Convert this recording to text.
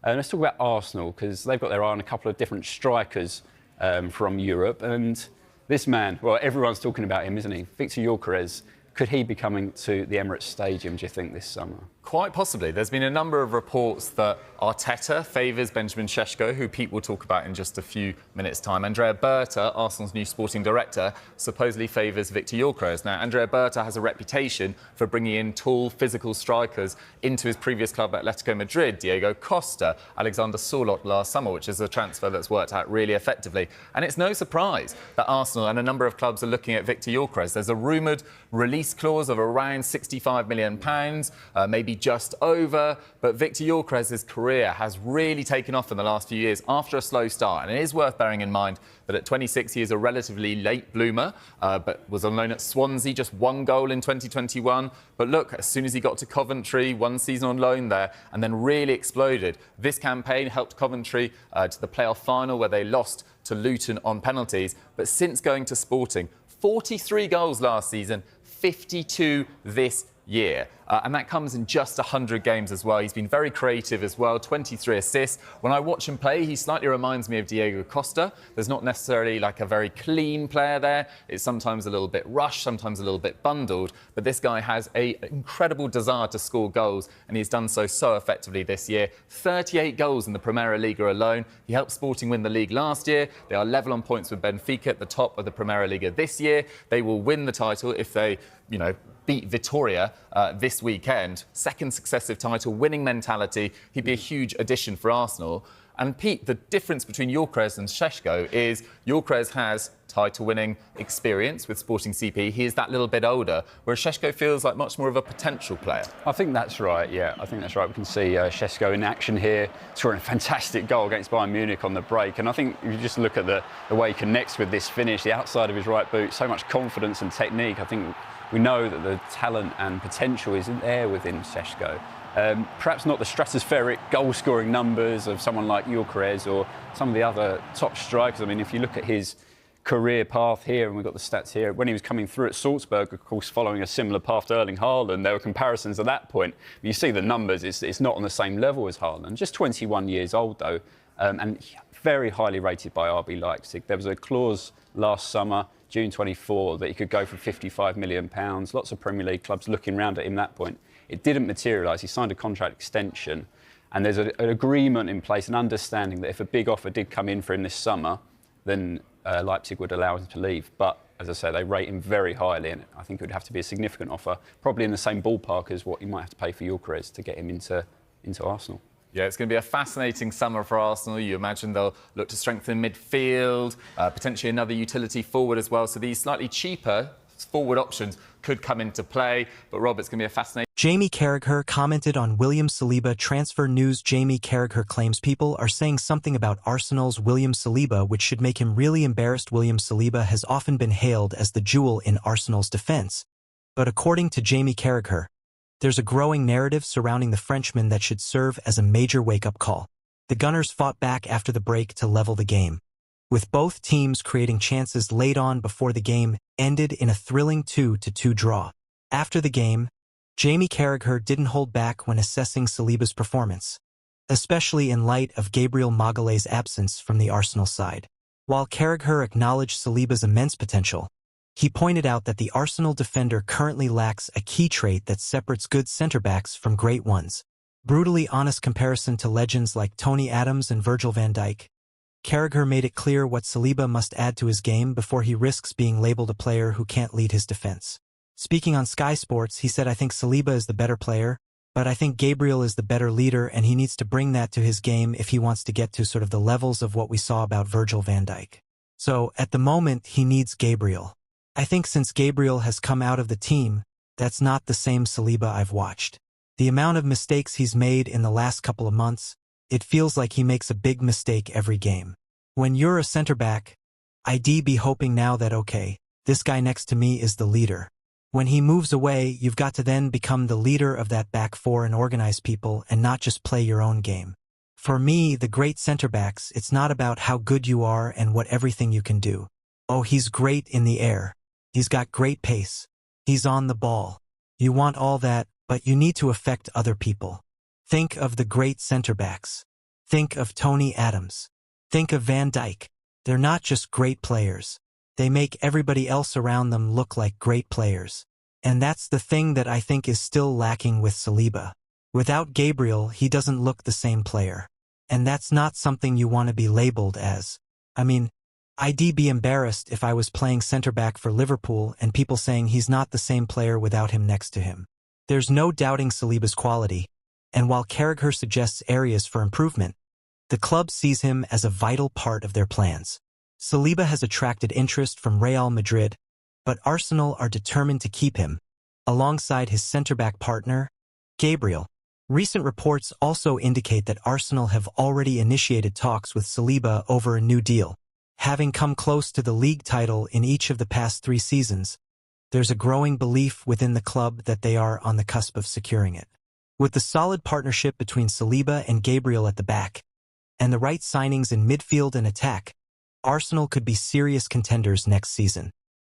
Let's talk about Arsenal, because they've got their eye on a couple of different strikers from Europe. And this man, well, everyone's talking about him, isn't he? Victor Gyokeres. Could he be coming to the Emirates Stadium, do you think, this summer? Quite possibly. There's been a number of reports that Arteta favours Benjamin Sesko, who Pete will talk about in just a few minutes' time. Andrea Berta, Arsenal's new sporting director, supposedly favours Victor Gyokeres. Now, Andrea Berta has a reputation for bringing in tall, physical strikers into his previous club, Atletico Madrid. Diego Costa, Alexander Sorloth last summer, which is a transfer that's worked out really effectively. And it's no surprise that Arsenal and a number of clubs are looking at Victor Gyokeres. There's a rumoured release clause of around £65 million, maybe just over. But Victor Gyokeres' career has really taken off in the last few years after a slow start. And it is worth bearing in mind that at 26, he is a relatively late bloomer, but was on loan at Swansea, just one goal in 2021. But look, as soon as he got to Coventry, one season on loan there, and then really exploded. This campaign helped Coventry to the playoff final, where they lost to Luton on penalties. But since going to Sporting, 43 goals last season, 52 this year. And that comes in just 100 games as well. He's been very creative as well, 23 assists. When I watch him play, he slightly reminds me of Diego Costa. There's not necessarily like a very clean player there. It's sometimes a little bit rushed, sometimes a little bit bundled. But this guy has an incredible desire to score goals, and he's done so effectively this year. 38 goals in the Premierleague alone. He helped Sporting win the league last year. They are level on points with Benfica at the top of the Premierleague this year. They will win the title if they, beat Vitoria this weekend. Second successive title, winning mentality. He'd be a huge addition for Arsenal. And Pete, the difference between Gyokeres and Sesko is Gyokeres has title-winning experience with Sporting CP. He is that little bit older, whereas Sesko feels like much more of a potential player. I think that's right, yeah. I think that's right. We can see Sesko in action here, scoring a fantastic goal against Bayern Munich on the break. And I think if you just look at the way he connects with this finish, the outside of his right boot, so much confidence and technique. I think we know that the talent and potential is there within Sesko. Perhaps not the stratospheric goal-scoring numbers of someone like Gyokeres or some of the other top strikers. I mean, if you look at his career path here, and we've got the stats here, when he was coming through at Salzburg, of course, following a similar path to Erling Haaland, there were comparisons at that point. You see the numbers, it's not on the same level as Haaland. Just 21 years old, though, and very highly rated by RB Leipzig. There was a clause last summer, June 24, that he could go for £55 million. Lots of Premier League clubs looking round at him at that point. It didn't materialise. He signed a contract extension, and there's an agreement in place, an understanding that if a big offer did come in for him this summer, then Leipzig would allow him to leave. But, as I say, they rate him very highly, and I think it would have to be a significant offer, probably in the same ballpark as what you might have to pay for Gyokeres to get him into Arsenal. Yeah, it's going to be a fascinating summer for Arsenal. You imagine they'll look to strengthen midfield, potentially another utility forward as well. So these slightly cheaper forward options could come into play. But, Rob, it's going to be a fascinating... Jamie Carragher commented on William Saliba transfer news. Jamie Carragher claims people are saying something about Arsenal's William Saliba, which should make him really embarrassed. William Saliba has often been hailed as the jewel in Arsenal's defence. But according to Jamie Carragher, there's a growing narrative surrounding the Frenchman that should serve as a major wake-up call. The Gunners fought back after the break to level the game, with both teams creating chances late on before the game ended in a thrilling 2-2 draw. After the game, Jamie Carragher didn't hold back when assessing Saliba's performance, especially in light of Gabriel Magalhaes' absence from the Arsenal side. While Carragher acknowledged Saliba's immense potential, he pointed out that the Arsenal defender currently lacks a key trait that separates good centre-backs from great ones. Brutally honest comparison to legends like Tony Adams and Virgil van Dijk, Carragher made it clear what Saliba must add to his game before he risks being labelled a player who can't lead his defence. Speaking on Sky Sports, he said, "I think Saliba is the better player, but I think Gabriel is the better leader, and he needs to bring that to his game if he wants to get to sort of the levels of what we saw about Virgil van Dijk. So, at the moment, he needs Gabriel. I think since Gabriel has come out of the team, that's not the same Saliba I've watched. The amount of mistakes he's made in the last couple of months, it feels like he makes a big mistake every game. When you're a centre-back, I'd be hoping now that, okay, this guy next to me is the leader. When he moves away, you've got to then become the leader of that back four and organize people and not just play your own game. For me, the great centre-backs, it's not about how good you are and what everything you can do. Oh, he's great in the air. He's got great pace. He's on the ball. You want all that, but you need to affect other people. Think of the great centre-backs. Think of Tony Adams. Think of Van Dijk. They're not just great players. They make everybody else around them look like great players. And that's the thing that I think is still lacking with Saliba. Without Gabriel, he doesn't look the same player. And that's not something you want to be labeled as. I mean, I'd be embarrassed if I was playing centre-back for Liverpool and people saying he's not the same player without him next to him. There's no doubting Saliba's quality, and while Carragher suggests areas for improvement, the club sees him as a vital part of their plans. Saliba has attracted interest from Real Madrid, but Arsenal are determined to keep him, alongside his centre-back partner, Gabriel. Recent reports also indicate that Arsenal have already initiated talks with Saliba over a new deal. Having come close to the league title in each of the past 3 seasons, there's a growing belief within the club that they are on the cusp of securing it. With the solid partnership between Saliba and Gabriel at the back, and the right signings in midfield and attack, Arsenal could be serious contenders next season.